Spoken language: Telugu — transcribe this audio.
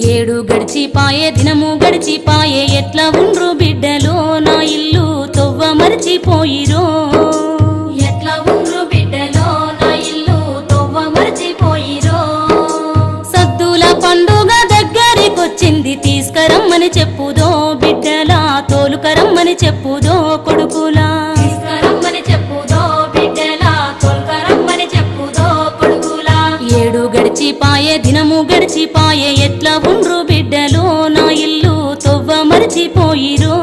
ఏడు గడిచిపాయే దినము గడిచిపాయే ఎట్లా ఉండ్రు బిడ్డలో నా ఇల్లు తొవ్వ మరిచిపోయిరో ఎట్లా ఉండ్రు బిడ్డలో నా ఇల్లు తొవ్వ మరిచిపోయిరో సద్దుల పండుగ దగ్గరికొచ్చింది తీసుకరమ్మని చెప్పుదో బిడ్డలా తోలుకరమ్మని చెప్పుదో కొడుకులా తీసుకరమ్మని చెప్పుదో బిడ్డలా తోలుకరమ్మని చెప్పుదో కొడుకులా ఏడు గడిచిపాయే దినము గడిచిపాయే ఎట్లా ఉండ్రు బిడ్డలో నా ఇల్లు తొవ్వ మరిచిపోయిరో